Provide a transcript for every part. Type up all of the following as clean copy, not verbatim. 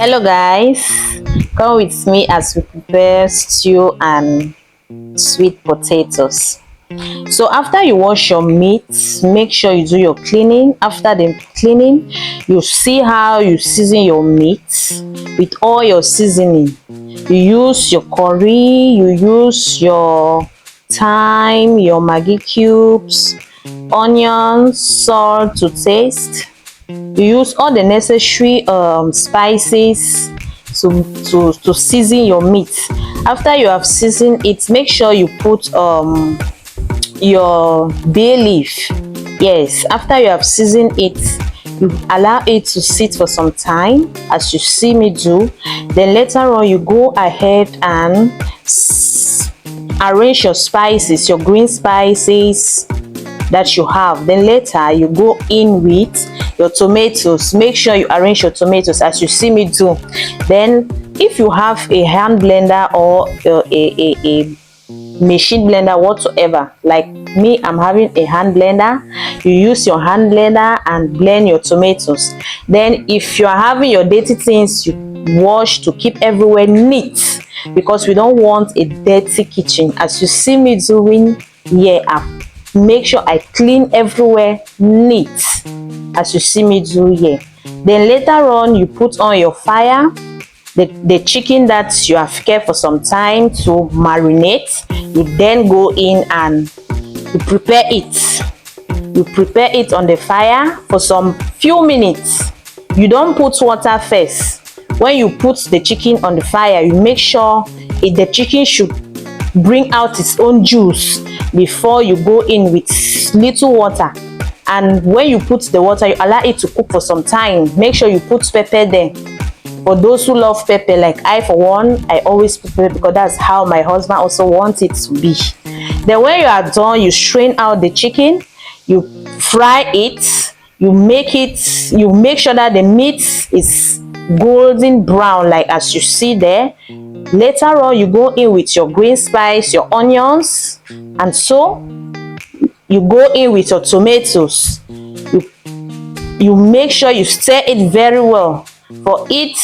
Hello guys, come with me as we prepare stew and sweet potatoes. So after you wash your meat, make sure you do your cleaning. After the cleaning, you see how you season your meat with all your seasoning. You use your curry, you use your thyme, your Maggi cubes, onions, salt to taste. You use all the necessary spices to season your meat. After you have seasoned it, make sure you put your bay leaf. Yes, after you have seasoned it, you allow it to sit for some time as you see me do. Then later on you go ahead and arrange your spices, your green spices that you have. Then later you go in with your tomatoes. Make sure you arrange your tomatoes as you see me do. Then if you have a hand blender or a machine blender whatsoever, like me, I'm having a hand blender, you use your hand blender and blend your tomatoes. Then if you are having your dirty things, you wash to keep everywhere neat, because we don't want a dirty kitchen. As you see me doing here, make sure I clean everywhere neat as you see me do here. Then later on you put on your fire the chicken that you have kept for some time to marinate. You then go in and you prepare it on the fire for some few minutes. You don't put water first. When you put the chicken on the fire, you make sure the chicken should bring out its own juice before you go in with little water. And when you put the water, you allow it to cook for some time. Make sure you put pepper there. For those who love pepper, like I for one, I always put pepper because that's how my husband also wants it to be. Then when you are done, you strain out the chicken, you fry it, you make sure that the meat is golden brown, like as you see there. Later on you go in with your green spice, your onions, and so you go in with your tomatoes. You make sure you stir it very well for it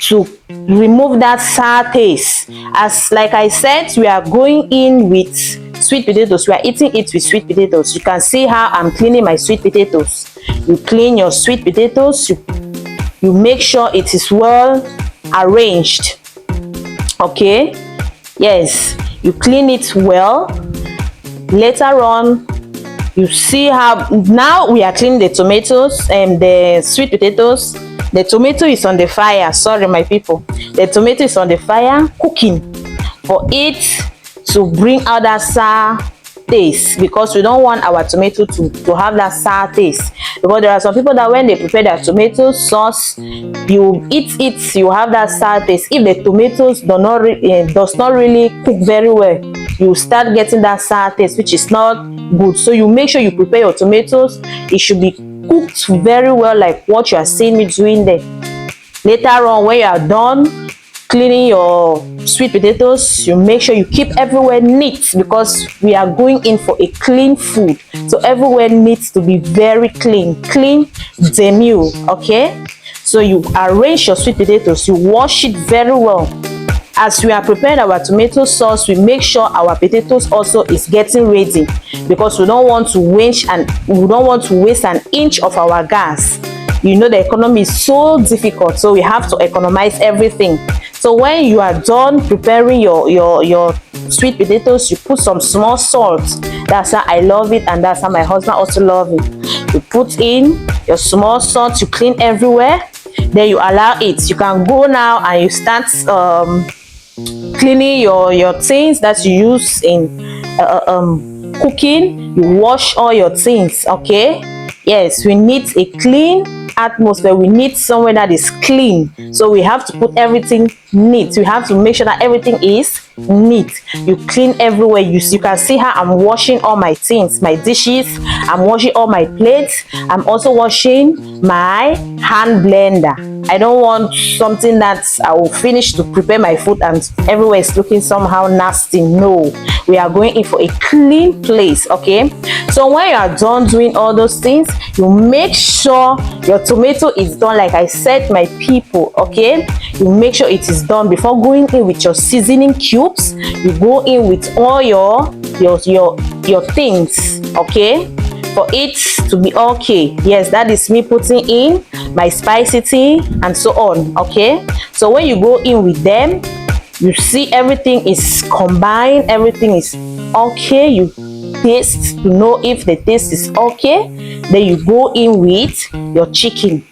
to remove that sour taste. As like I said, we are going in with sweet potatoes. We are eating it with sweet potatoes. You can see how I'm cleaning my sweet potatoes. You clean your sweet potatoes, you make sure it is well arranged. Okay, yes, you clean it well. Later on you see how now we are cleaning the tomatoes and the sweet potatoes. The tomato is on the fire, sorry my people, the tomato is on the fire cooking for it to bring out that sour taste, because we don't want our tomato to have that sour taste. Because there are some people that when they prepare their tomato sauce, you eat it, you have that sour taste. If the tomatoes does not really cook very well, you start getting that sour taste, which is not good. So you make sure you prepare your tomatoes. It should be cooked very well, like what you are seeing me doing there. Later on, when you are done cleaning your sweet potatoes, you make sure you keep everywhere neat, because we are going in for a clean food. So everywhere needs to be very clean demure. Okay, so you arrange your sweet potatoes, you wash it very well. As we are preparing our tomato sauce, we make sure our potatoes also is getting ready, because we don't want to waste an inch of our gas. You know, the economy is so difficult, so we have to economize everything. So when you are done preparing your sweet potatoes, you put some small salt. That's how I love it, and that's how my husband also love it. You put in your small salt, you clean everywhere, then you allow it. You can go now and you start cleaning your things that you use in cooking. You wash all your things. Okay, yes, we need a clean atmosphere, we need somewhere that is clean, so we have to put everything neat. You have to make sure that everything is neat. You clean everywhere. You can see how I'm washing all my things, my dishes. I'm washing all my plates. I'm also washing my hand blender. I don't want something that I will finish to prepare my food and everywhere is looking somehow nasty. No, we are going in for a clean place. Okay, so when you are done doing all those things, you make sure your tomato is done. Like I said, my people, okay, you make sure it is done before going in with your seasoning cubes. You go in with all your things, okay, for it to be okay. Yes, that is me putting in my spicy tea and so on. Okay, so when you go in with them, you see everything is combined, everything is okay. You taste to know if the taste is okay. Then you go in with your chicken.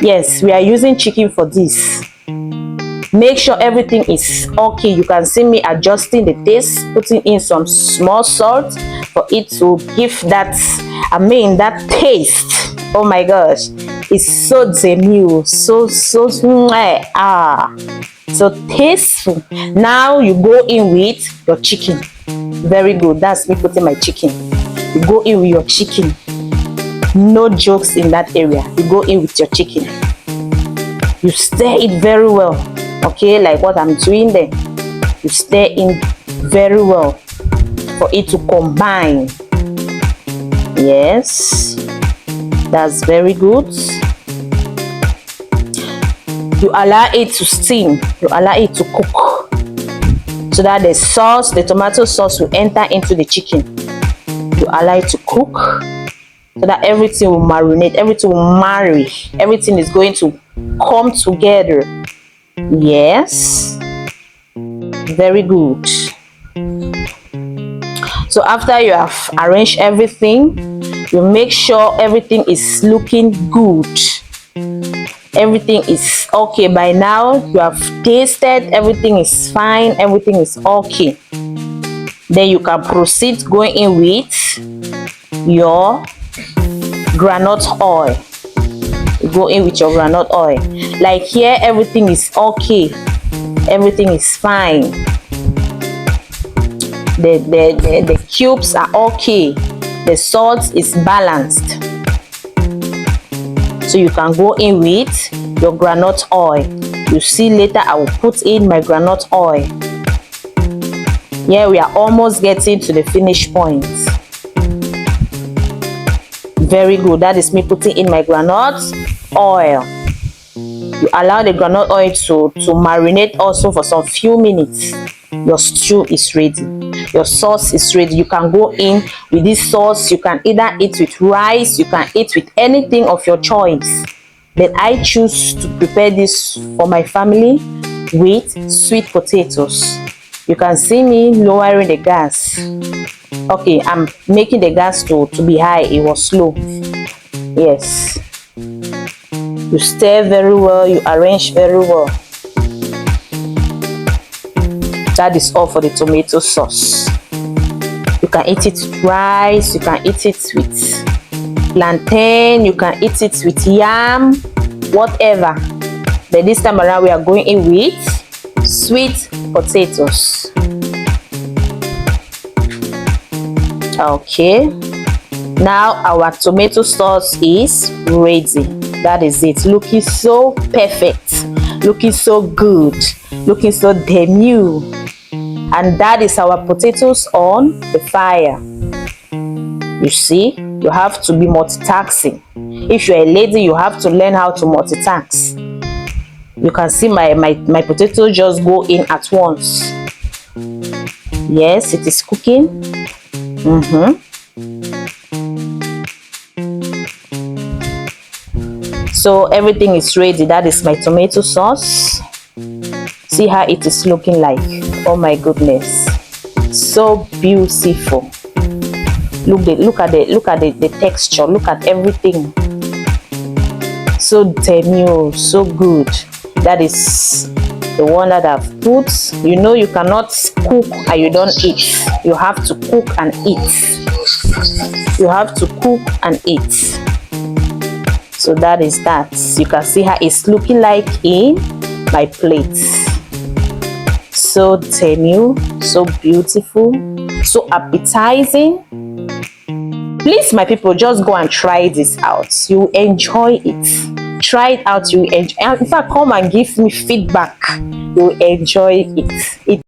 Yes, we are using chicken for this. Make sure everything is okay. You can see me adjusting the taste, putting in some small salt for it to give that, that taste. Oh my gosh, it's so demure, so tasteful. Now you go in with your chicken. Very good. That's me putting my chicken. You go in with your chicken. No jokes in that area. You go in with your chicken. You stir it very well. Okay, like what I'm doing there. You stir in very well for it to combine. Yes, that's very good. You allow it to steam. You allow it to cook so that the sauce, the tomato sauce, will enter into the chicken. You allow it to cook so that everything will marinate, everything will marry, everything is going to come together. Yes, very good. So after you have arranged everything, you make sure everything is looking good. Everything is okay. By now you have tasted, everything is fine, everything is okay. Then you can proceed going in with your groundnut oil. You go in with your groundnut oil. Like here, everything is okay, everything is fine. The cubes are okay, the salt is balanced. So you can go in with your groundnut oil. You see later I will put in my groundnut oil. Yeah, we are almost getting to the finish point. Very good. That is me putting in my groundnut oil. You allow the groundnut oil to marinate also for some few minutes. Your stew is ready. Your sauce is ready. You can go in with this sauce. You can either eat with rice, you can eat with anything of your choice. Then I choose to prepare this for my family with sweet potatoes. You can see me lowering the gas. Okay, I'm making the gas to be high. It was slow. Yes. You stir very well, you arrange very well. That is all for the tomato sauce. You can eat it with rice, you can eat it with plantain, you can eat it with yam, whatever. But this time around we are going in with sweet potatoes. Okay, now our tomato sauce is ready. That is it. Looking so perfect, looking so good, looking so demure. And that is our potatoes on the fire. You see, you have to be multitasking. If you're a lady, you have to learn how to multitask. You can see my potato just go in at once. Yes, it is cooking. So everything is ready. That is my tomato sauce. See how it is looking like. Oh my goodness, so beautiful. Look at the texture. Look at everything. So demure, so good. That is the one that I've put. You know, you cannot cook and you don't eat. You have to cook and eat. You have to cook and eat. So that is that. You can see how it's looking like in my plate. so tenue, so beautiful, so appetizing. Please, my people, just go and try this out. You enjoy it. Try it out. You enjoy. In fact, come and give me feedback. You enjoy it.